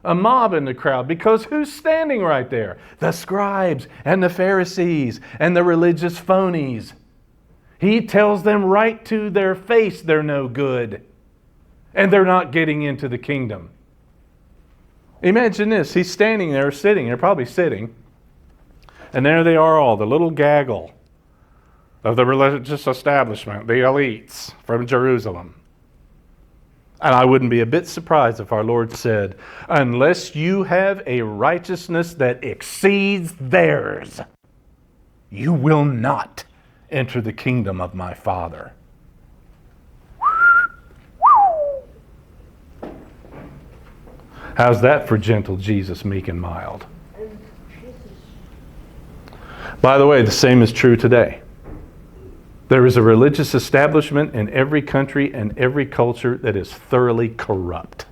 a mob in the crowd, because who's standing right there? The scribes and the Pharisees and the religious phonies. He tells them right to their face they're no good and they're not getting into the kingdom. Imagine this. He's standing there, sitting. They're probably sitting. And there they are all, the little gaggle of the religious establishment, the elites from Jerusalem. And I wouldn't be a bit surprised if our Lord said, unless you have a righteousness that exceeds theirs, you will not enter the kingdom of my Father. How's that for gentle Jesus, meek and mild? By the way, the same is true today. There is a religious establishment in every country and every culture that is thoroughly corrupt.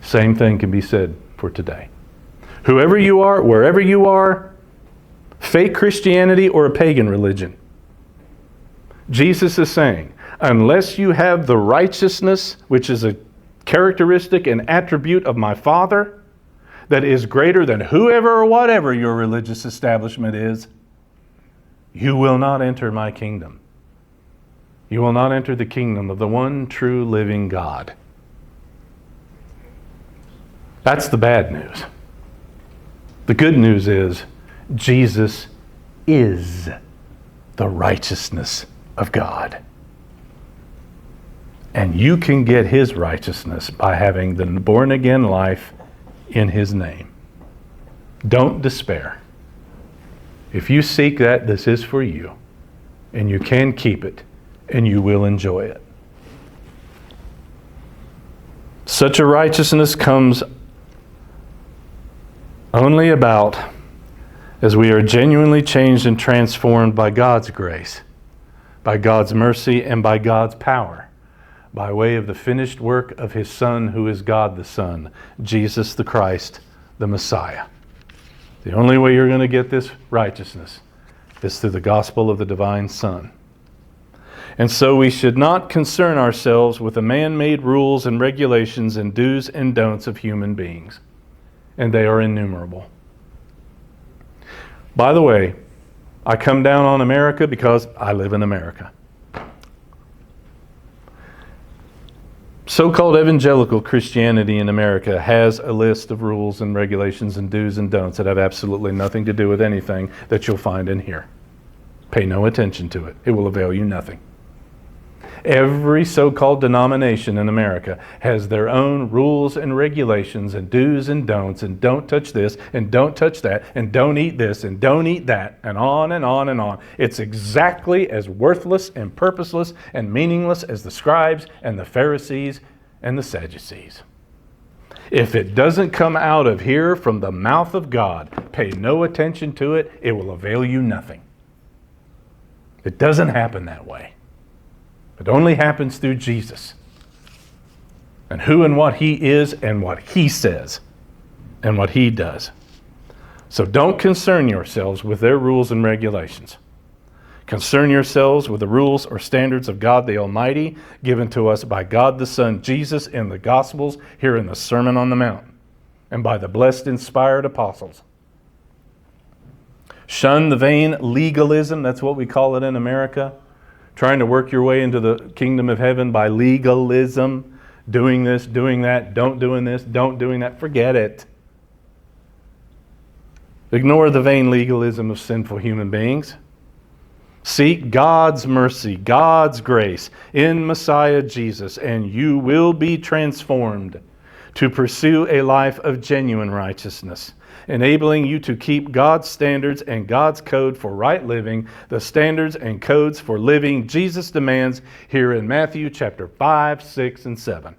Same thing can be said for today. Whoever you are, wherever you are, fake Christianity or a pagan religion, Jesus is saying, unless you have the righteousness, which is a characteristic and attribute of my Father, that is greater than whoever or whatever your religious establishment is, you will not enter my kingdom. You will not enter the kingdom of the one true living God. That's the bad news. The good news is Jesus is the righteousness of God. And you can get His righteousness by having the born-again life in His name. Don't despair. If you seek that, this is for you. And you can keep it. And you will enjoy it. Such a righteousness comes only about as we are genuinely changed and transformed by God's grace, by God's mercy, and by God's power, by way of the finished work of His Son, who is God the Son, Jesus the Christ, the Messiah. The only way you're going to get this righteousness is through the gospel of the divine Son. And so we should not concern ourselves with the man-made rules and regulations and do's and don'ts of human beings. And they are innumerable. By the way, I come down on America because I live in America. So-called evangelical Christianity in America has a list of rules and regulations and do's and don'ts that have absolutely nothing to do with anything that you'll find in here. Pay no attention to it. It will avail you nothing. Every so-called denomination in America has their own rules and regulations and do's and don'ts, and don't touch this and don't touch that and don't eat this and don't eat that, and on and on and on. It's exactly as worthless and purposeless and meaningless as the scribes and the Pharisees and the Sadducees. If it doesn't come out of here from the mouth of God, pay no attention to it. It will avail you nothing. It doesn't happen that way. It only happens through Jesus and who and what He is and what He says and what He does. So don't concern yourselves with their rules and regulations. Concern yourselves with the rules or standards of God the Almighty, given to us by God the Son, Jesus, in the Gospels, here in the Sermon on the Mount, and by the blessed inspired apostles. Shun the vain legalism, that's what we call it in America. Trying to work your way into the kingdom of heaven by legalism, doing this, doing that, don't doing this, don't doing that. Forget it. Ignore the vain legalism of sinful human beings. Seek God's mercy, God's grace in Messiah Jesus, and you will be transformed to pursue a life of genuine righteousness, enabling you to keep God's standards and God's code for right living, the standards and codes for living Jesus demands here in Matthew chapter 5, 6, and 7.